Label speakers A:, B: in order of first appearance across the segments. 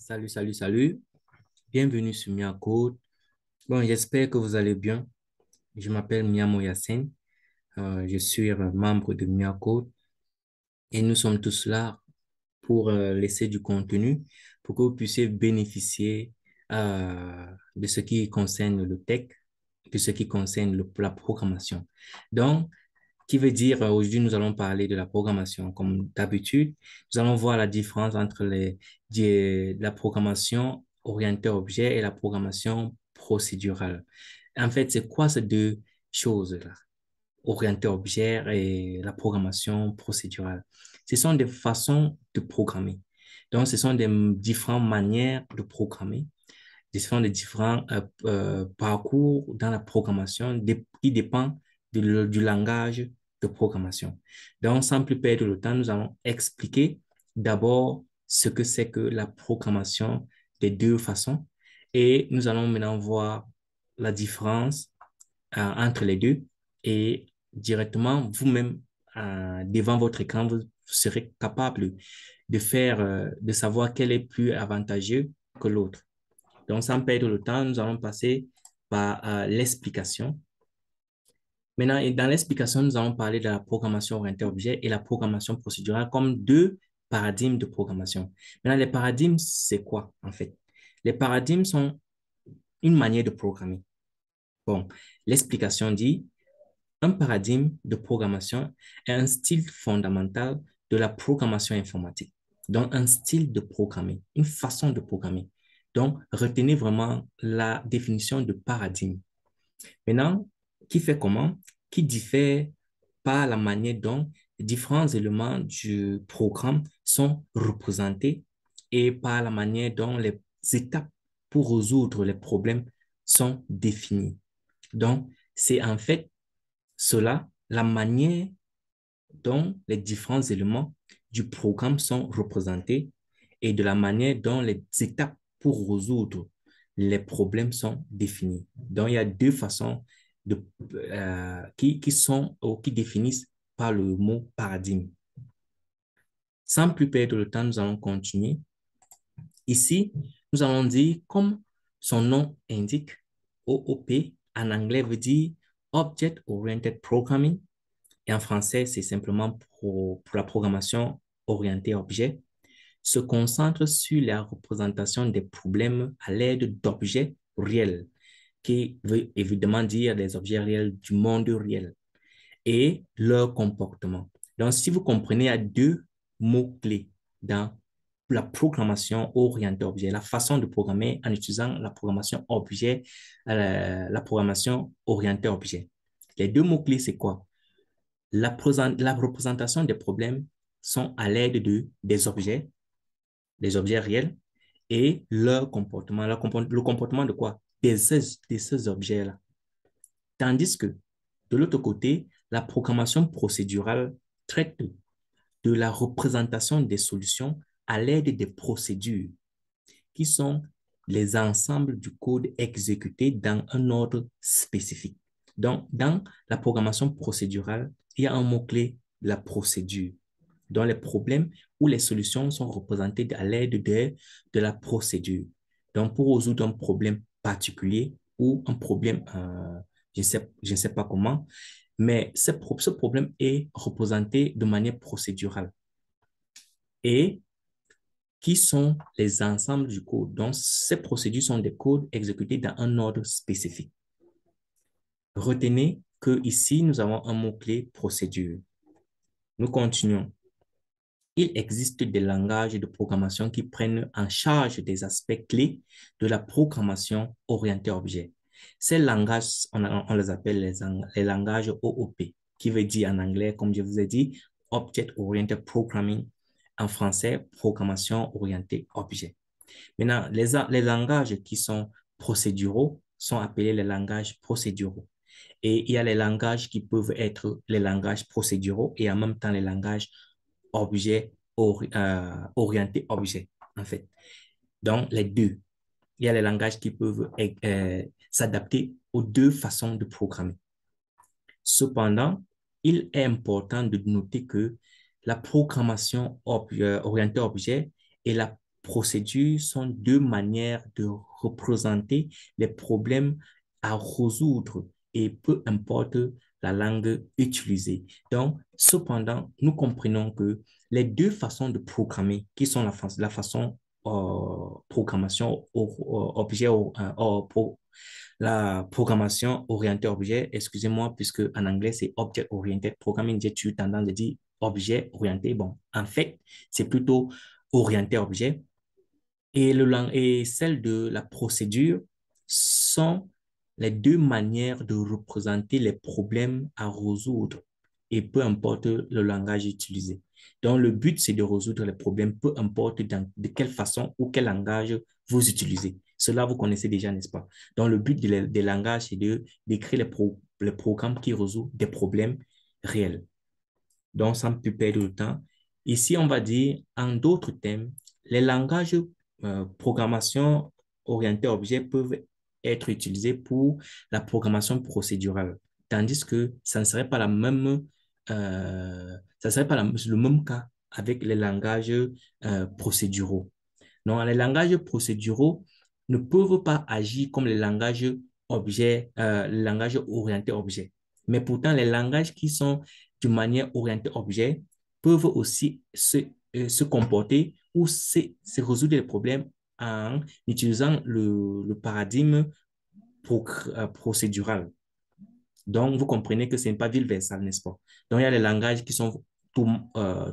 A: Salut, salut, salut. Bienvenue sur Mia Code. Bon, j'espère que vous allez bien. Je m'appelle Miamo Yassine. Je suis membre de Mia Code et nous sommes tous là pour laisser du contenu pour que vous puissiez bénéficier de ce qui concerne le tech, de ce qui concerne la programmation. Donc, qui veut dire, aujourd'hui, nous allons parler de la programmation. Comme d'habitude, nous allons voir la différence entre la programmation orientée objet et la programmation procédurale. En fait, c'est quoi ces deux choses-là? Orientée objet et la programmation procédurale. Ce sont des façons de programmer. Donc, ce sont des différentes manières de programmer. Ce sont des différents parcours dans la programmation qui dépend du langage de programmation. Donc, sans plus perdre le temps, nous allons expliquer d'abord ce que c'est que la programmation des deux façons et nous allons maintenant voir la différence entre les deux et directement vous-même devant votre écran, vous serez capable de savoir quel est plus avantageux que l'autre. Donc, sans perdre le temps, nous allons passer par l'explication. Maintenant, et dans l'explication, nous allons parler de la programmation orientée objet et la programmation procédurale comme deux paradigmes de programmation. Maintenant, les paradigmes, c'est quoi en fait? Les paradigmes sont une manière de programmer. Bon, l'explication dit, un paradigme de programmation est un style fondamental de la programmation informatique. Donc, un style de programmer, une façon de programmer. Donc, retenez vraiment la définition de paradigme. Maintenant, qui fait comment? Qui diffère par la manière dont les différents éléments du programme sont représentés et par la manière dont les étapes pour résoudre les problèmes sont définies. Donc, c'est en fait cela, la manière dont les différents éléments du programme sont représentés et de la manière dont les étapes pour résoudre les problèmes sont définies. Donc, il y a deux façons qui sont ou qui définissent par le mot paradigme. Sans plus perdre le temps, nous allons continuer. Ici, nous allons dire, comme son nom indique, OOP, en anglais veut dire Object Oriented Programming. Et en français, c'est simplement pour la programmation orientée objet, se concentre sur la représentation des problèmes à l'aide d'objets réels, qui veut évidemment dire des objets réels du monde réel et leur comportement. Donc, si vous comprenez, il y a deux mots-clés dans la programmation orientée objet, la façon de programmer en utilisant la programmation objet, la programmation orientée objet. Les deux mots-clés, c'est quoi? La représentation des problèmes sont à l'aide des objets réels et leur comportement. Le comportement de quoi? De ces objets-là. Tandis que, de l'autre côté, la programmation procédurale traite de la représentation des solutions à l'aide des procédures, qui sont les ensembles du code exécuté dans un ordre spécifique. Donc, dans la programmation procédurale, il y a un mot-clé, la procédure, dont les problèmes ou les solutions sont représentés à l'aide de la procédure. Donc, pour résoudre un problème particulier ou un problème, je ne sais pas comment, mais ce problème est représenté de manière procédurale. Et qui sont les ensembles du code. Donc, ces procédures sont des codes exécutés dans un ordre spécifique. Retenez que ici, nous avons un mot-clé procédure. Nous continuons. Il existe des langages de programmation qui prennent en charge des aspects clés de la programmation orientée objet. Ces langages, on les appelle les langages OOP, qui veut dire en anglais, comme je vous ai dit, Object Oriented Programming, en français, programmation orientée objet. Maintenant, les langages qui sont procéduraux sont appelés les langages procéduraux. Et il y a les langages qui peuvent être les langages procéduraux et en même temps les langages orientés objet, en fait. Donc, les deux. Il y a les langages qui peuvent s'adapter aux deux façons de programmer. Cependant, il est important de noter que la programmation orientée objet est la procédures sont deux manières de représenter les problèmes à résoudre et peu importe la langue utilisée. Donc, cependant, nous comprenons que les deux façons de programmer, qui sont la façon programmation objet, la programmation orientée objet, excusez-moi, puisque en anglais, c'est Object Oriented Programming. J'ai toujours tendance de dire objet orienté. Bon, en fait, c'est plutôt orienté objet. Et celle de la procédure sont les deux manières de représenter les problèmes à résoudre et peu importe le langage utilisé. Donc, le but, c'est de résoudre les problèmes, peu importe de quelle façon ou quel langage vous utilisez. Cela, vous connaissez déjà, n'est-ce pas? Donc, le but des langages, c'est d'écrire les programmes qui résolvent des problèmes réels. Donc, sans plus perdre de temps. Ici, on va dire, en d'autres termes, les langages programmation orientée objet peuvent être utilisés pour la programmation procédurale, tandis que ça ne serait pas ça serait pas le même cas avec les langages procéduraux. Donc, les langages procéduraux ne peuvent pas agir comme les langages orientés objet. Mais pourtant, les langages qui sont de manière orientée objet peuvent aussi se comporter ou se résoudre les problèmes en utilisant le paradigme procédural. Donc, vous comprenez que ce n'est pas vice-versa, n'est-ce pas? Donc, il y a les langages qui sont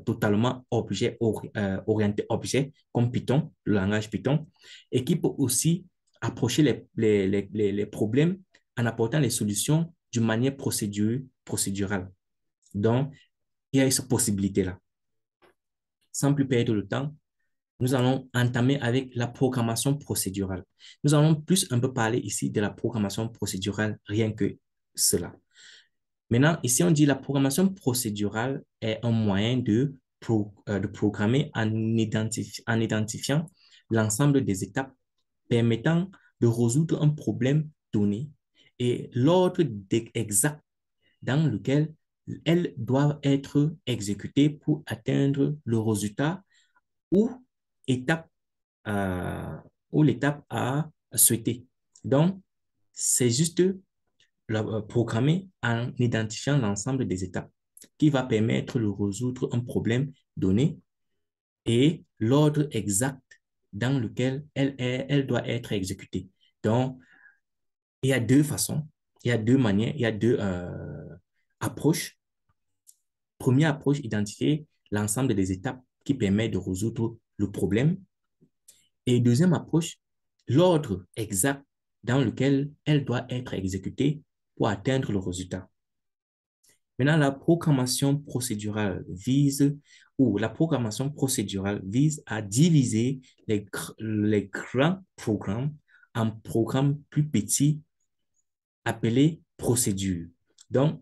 A: totalement orientés objet, comme Python, le langage Python, et qui peut aussi approcher les problèmes en apportant les solutions d'une manière procédurale. Donc, il y a cette possibilité-là. Sans plus perdre le temps, nous allons entamer avec la programmation procédurale. Nous allons plus un peu parler ici de la programmation procédurale, rien que cela. Maintenant, ici, on dit la programmation procédurale est un moyen de programmer en identifiant l'ensemble des étapes permettant de résoudre un problème donné et l'ordre exact dans lequel elles doivent être exécutées pour atteindre le résultat ou étape, euh, ou l'étape à souhaiter. Donc, c'est juste programmer en identifiant l'ensemble des étapes qui va permettre de résoudre un problème donné et l'ordre exact dans lequel elle doit être exécutée. Donc, il y a deux façons, il y a deux manières, il y a deux approches. Première approche, identifier l'ensemble des étapes qui permettent de résoudre le problème. Et deuxième approche, l'ordre exact dans lequel elle doit être exécutée pour atteindre le résultat. Maintenant, la programmation procédurale vise à diviser les grands programmes en programmes plus petits appelés procédures. Donc,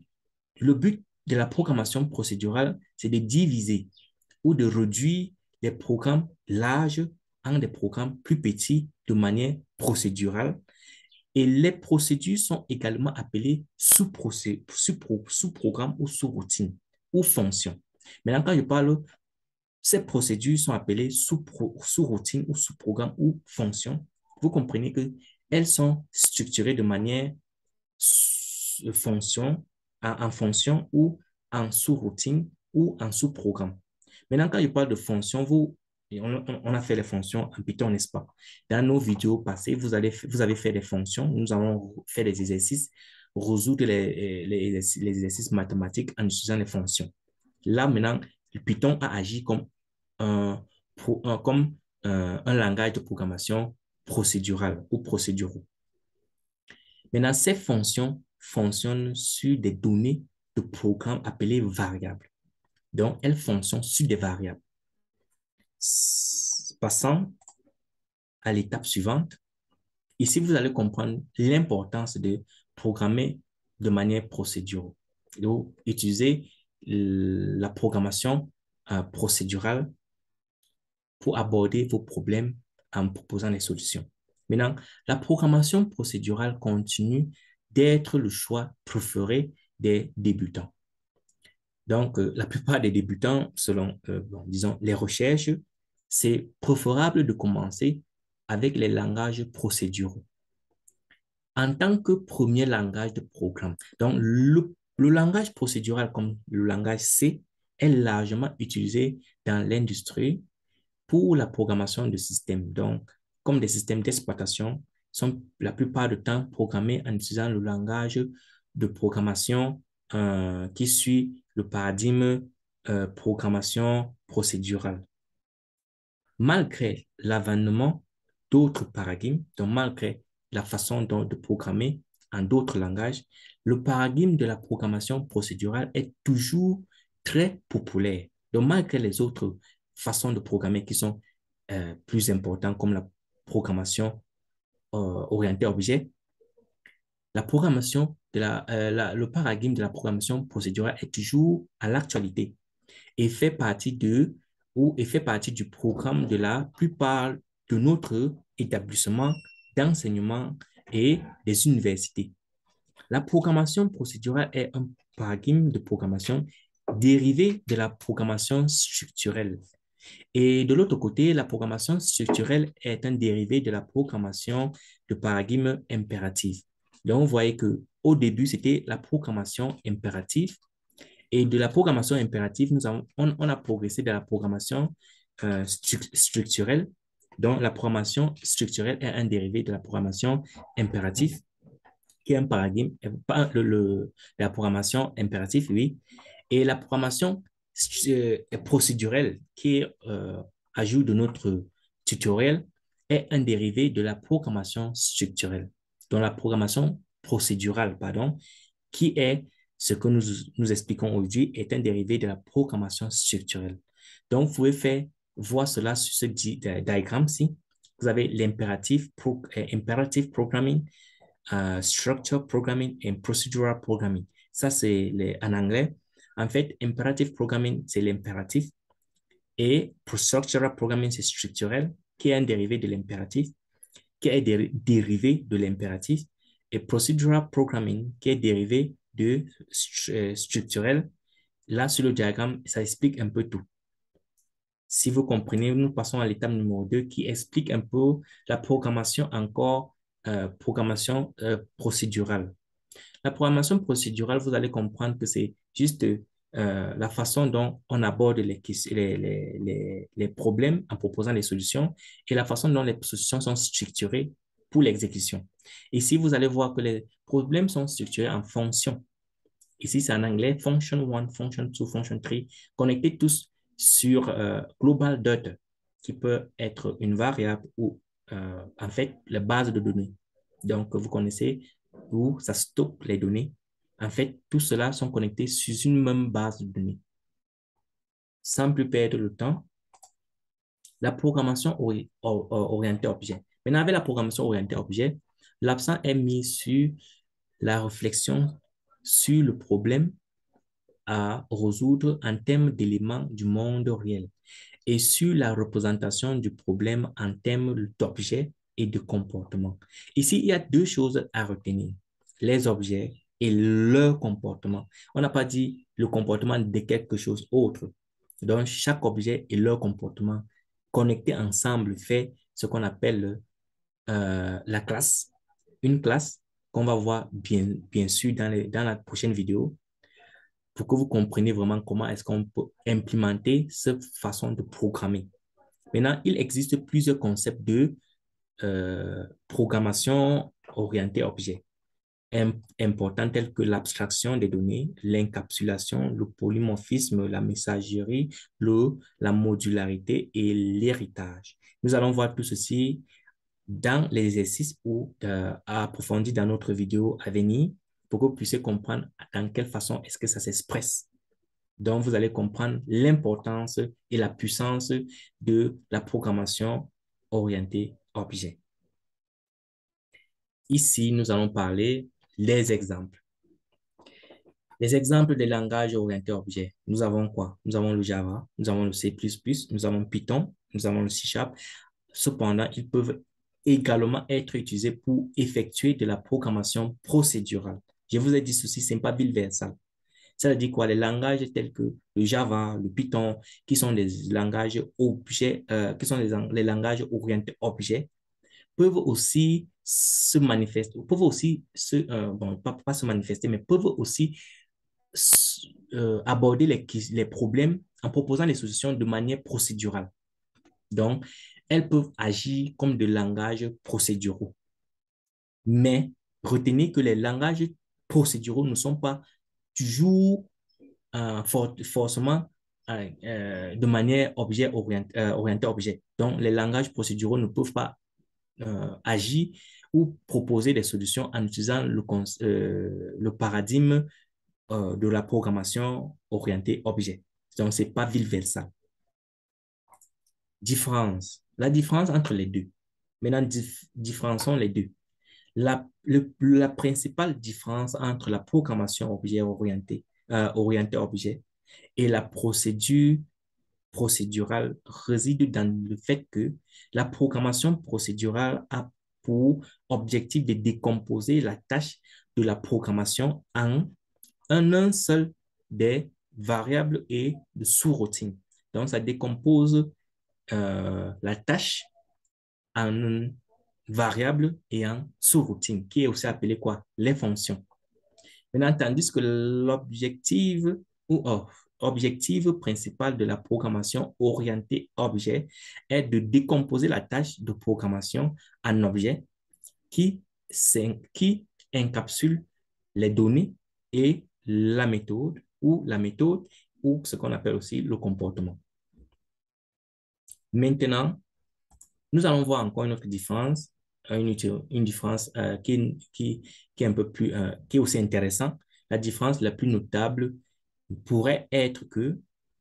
A: le but de la programmation procédurale, c'est de diviser ou de réduire les programmes larges en des programmes plus petits de manière procédurale. Et les procédures sont également appelées sous-programmes ou sous-routines ou fonctions. Maintenant, quand je parle, ces procédures sont appelées sous-routines ou sous-programmes ou fonctions. Vous comprenez qu'elles sont structurées de manière fonction, en fonction ou en sous-routine ou en sous-programme. Maintenant, quand je parle de fonctions, on a fait les fonctions en Python, n'est-ce pas? Dans nos vidéos passées, vous avez fait des fonctions, nous avons fait des exercices, résoudre les exercices mathématiques en utilisant les fonctions. Là, maintenant, le Python a agi comme un langage de programmation procédural ou procéduraux. Maintenant, ces fonctions fonctionnent sur des données de programmes appelées variables. Donc, elles fonctionnent sur des variables. Passant à l'étape suivante, ici, vous allez comprendre l'importance de programmer de manière procédurale. Donc, utiliser la programmation procédurale pour aborder vos problèmes en proposant des solutions. Maintenant, la programmation procédurale continue d'être le choix préféré des débutants. Donc, la plupart des débutants, selon, disons, les recherches, c'est préférable de commencer avec les langages procéduraux en tant que premier langage de programme. Donc, le langage procédural comme le langage C est largement utilisé dans l'industrie pour la programmation de systèmes. Donc, comme des systèmes d'exploitation sont la plupart du temps programmés en utilisant le langage de programmation qui suit le paradigme programmation procédurale. Malgré l'avènement d'autres paradigmes, donc malgré la façon de programmer en d'autres langages, le paradigme de la programmation procédurale est toujours très populaire. Donc, malgré les autres façons de programmer qui sont plus importantes, comme la programmation orientée objet, la programmation le paradigme de la programmation procédurale est toujours à l'actualité et fait partie et fait partie du programme de la plupart de notre établissement d'enseignement et des universités. La programmation procédurale est un paradigme de programmation dérivé de la programmation structurelle. Et de l'autre côté, la programmation structurelle est un dérivé de la programmation de paradigme impératif. Donc, vous voyez que au début, c'était la programmation impérative et de la programmation impérative, on a progressé de la programmation structurelle. Donc, la programmation structurelle est un dérivé de la programmation impérative, qui est un paradigme, pas la programmation impérative, oui, et la programmation procédurelle, qui est ajout de notre tutoriel, est un dérivé de la programmation structurelle. Donc, la programmation procédurale, pardon, qui est ce que nous expliquons aujourd'hui, est un dérivé de la programmation structurelle. Donc, vous pouvez voir cela sur ce diagramme-ci. Vous avez l'impératif imperative programming, structure programming et procedural programming. Ça, c'est en anglais. En fait, imperative programming, c'est l'impératif et structural programming, c'est structurel, qui est un dérivé de l'impératif, qui est dérivé de l'impératif, et procedural programming, qui est dérivé de structurel. Là, sur le diagramme, ça explique un peu tout. Si vous comprenez, nous passons à l'étape numéro 2 qui explique un peu la programmation programmation procédurale. La programmation procédurale, vous allez comprendre que c'est juste la façon dont on aborde les problèmes en proposant les solutions et la façon dont les solutions sont structurées pour l'exécution. Ici, vous allez voir que les problèmes sont structurés en fonctions. Ici, c'est en anglais, function 1, function 2, function 3, connectés tous sur global data, qui peut être une variable ou en fait la base de données. Donc, vous connaissez où ça stocke les données. En fait, tout cela sont connectés sur une même base de données. Sans plus perdre le temps, la programmation orientée objet. Maintenant, avec la programmation orientée objet, l'accent est mis sur la réflexion sur le problème à résoudre en termes d'éléments du monde réel et sur la représentation du problème en termes d'objets et de comportement. Ici, il y a deux choses à retenir, les objets et leur comportement. On n'a pas dit le comportement de quelque chose autre. Donc, chaque objet et leur comportement connectés ensemble fait ce qu'on appelle la classe. Une classe qu'on va voir bien sûr dans la prochaine vidéo pour que vous compreniez vraiment comment est-ce qu'on peut implémenter cette façon de programmer. Maintenant, il existe plusieurs concepts de programmation orientée objet importants tels que l'abstraction des données, l'encapsulation, le polymorphisme, la messagerie, la modularité et l'héritage. Nous allons voir tout ceci dans l'exercice ou approfondi dans notre vidéo à venir pour que vous puissiez comprendre dans quelle façon est-ce que ça s'expresse. Donc, vous allez comprendre l'importance et la puissance de la programmation orientée objet. Ici, nous allons parler des exemples. Les exemples des langages orientés objet. Nous avons quoi? Nous avons le Java, nous avons le C++, nous avons Python, nous avons le C#. Cependant, ils peuvent également être utilisés pour effectuer de la programmation procédurale. Je vous ai dit ceci, ce n'est pas bill versal. Ça veut dire quoi? Les langages tels que le Java, le Python, qui sont des langages objets, qui sont les langages orientés objets, peuvent aussi se manifester, peuvent aussi bon, pas se manifester, mais peuvent aussi aborder les problèmes en proposant des solutions de manière procédurale. Donc, elles peuvent agir comme des langages procéduraux. Mais retenez que les langages procéduraux ne sont pas toujours forcément de manière orientée objet. Donc, les langages procéduraux ne peuvent pas agir ou proposer des solutions en utilisant le paradigme de la programmation orientée objet. Donc, ce n'est pas vice-versa. Différence. La différence entre les deux. Maintenant, différençons les deux. La principale différence entre la programmation objet orientée objet et la procédure procédurale réside dans le fait que la programmation procédurale a pour objectif de décomposer la tâche de la programmation en un seul des variables et de sous-routines. Donc, ça décompose la tâche en une variable et en sous-routine, qui est aussi appelée quoi? Les fonctions. Maintenant, tandis que l'objectif ou objectif principal de la programmation orientée objet est de décomposer la tâche de programmation en objet qui, qui encapsule les données et la méthode ou ce qu'on appelle aussi le comportement. Maintenant, nous allons voir encore une autre différence, une différence qui est un peu plus, qui est aussi intéressante. La différence la plus notable pourrait être que,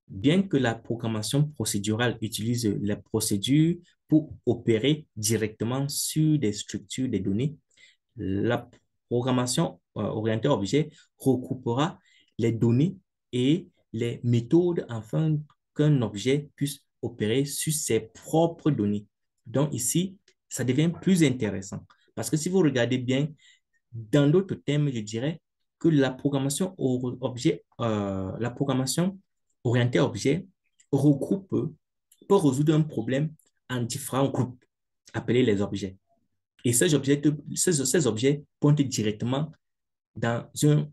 A: bien que la programmation procédurale utilise la procédure pour opérer directement sur des structures des données, la programmation orientée objet regroupera les données et les méthodes afin qu'un objet puisse opérer sur ses propres données. Donc ici, ça devient plus intéressant parce que si vous regardez bien, dans d'autres termes, je dirais que la programmation orientée objet peut résoudre un problème en différents groupes appelés les objets. Et ces objets pointent directement sur une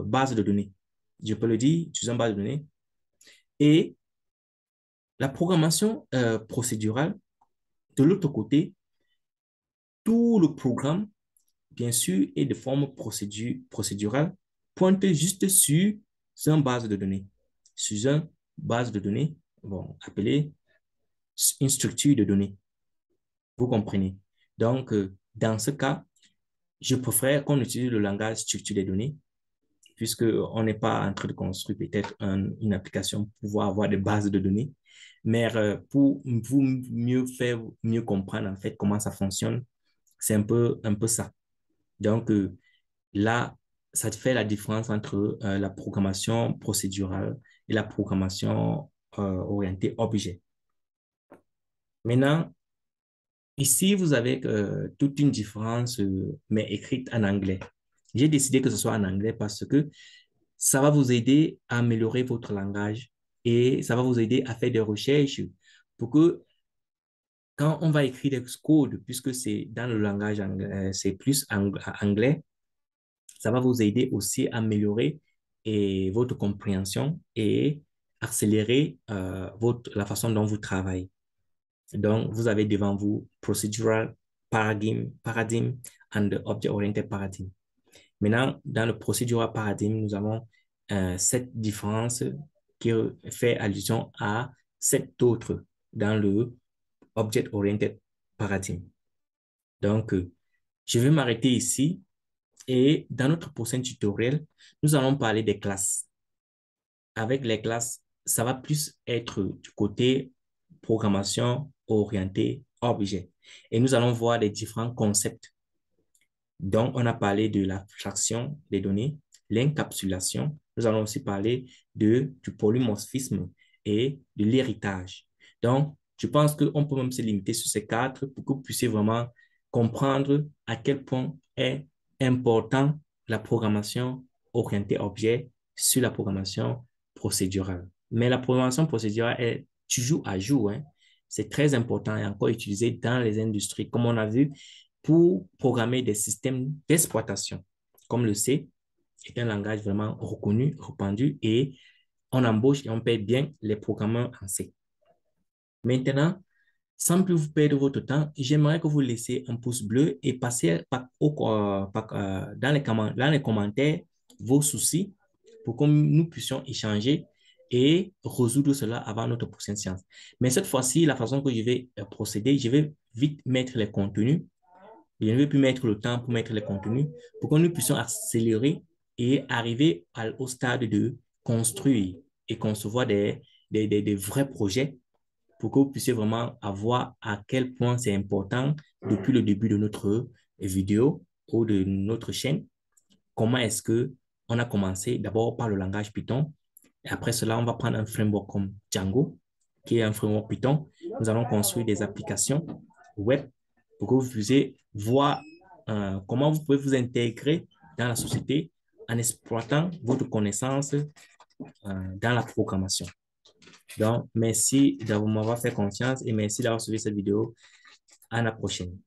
A: base de données. Je peux le dire, sur une base de données. Et la programmation procédurale, de l'autre côté, tout le programme, bien sûr, est de forme procédurale, pointe juste sur une base de données. Sur une base de données, bon, appelée une structure de données. Vous comprenez? Donc, dans ce cas, je préfère qu'on utilise le langage structure des données, puisqu'on n'est pas en train de construire peut-être une application pour pouvoir avoir des bases de données, mais pour vous mieux comprendre en fait comment ça fonctionne, c'est un peu ça. Donc là, ça te fait la différence entre la programmation procédurale et la programmation orientée objet. Maintenant, ici, vous avez toute une différence, mais écrite en anglais. J'ai décidé que ce soit en anglais parce que ça va vous aider à améliorer votre langage et ça va vous aider à faire des recherches pour que quand on va écrire des codes, puisque c'est dans le langage anglais, c'est plus anglais, ça va vous aider aussi à améliorer votre compréhension et accélérer la façon dont vous travaillez. Donc, vous avez devant vous Procedural Paradigm and Object-Oriented Paradigm. Maintenant, dans le Procedural Paradigm, nous avons cette différence qui fait allusion à cette autre dans le Object-Oriented Paradigm. Donc, je vais m'arrêter ici et dans notre prochain tutoriel, nous allons parler des classes. Avec les classes, ça va plus être du côté programmation orientée objet. Et nous allons voir les différents concepts. Donc, on a parlé de l'abstraction des données, l'encapsulation. Nous allons aussi parler du polymorphisme et de l'héritage. Donc, je pense qu'on peut même se limiter sur ces quatre pour que vous puissiez vraiment comprendre à quel point est important la programmation orientée objet sur la programmation procédurale. Mais la programmation procédurale est toujours à jour, hein. C'est très important et encore utilisé dans les industries, comme on a vu, pour programmer des systèmes d'exploitation. Comme le C est un langage vraiment reconnu, répandu et on embauche et on paye bien les programmeurs en C. Maintenant, sans plus vous perdre votre temps, j'aimerais que vous laissiez un pouce bleu et passez dans les commentaires vos soucis pour que nous puissions échanger et résoudre cela avant notre prochaine séance. Mais cette fois-ci, la façon que je vais procéder, je vais vite mettre les contenus. Je ne vais plus mettre le temps pour mettre les contenus pour que nous puissions accélérer et arriver au stade de construire et concevoir des vrais projets pour que vous puissiez vraiment avoir à quel point c'est important depuis le début de notre vidéo ou de notre chaîne. Comment est-ce que on a commencé d'abord par le langage Python et après cela, on va prendre un framework comme Django, qui est un framework Python. Nous allons construire des applications web pour que vous puissiez voir comment vous pouvez vous intégrer dans la société en exploitant votre connaissance dans la programmation. Donc, merci d'avoir m'avoir fait confiance et merci d'avoir suivi cette vidéo. À la prochaine.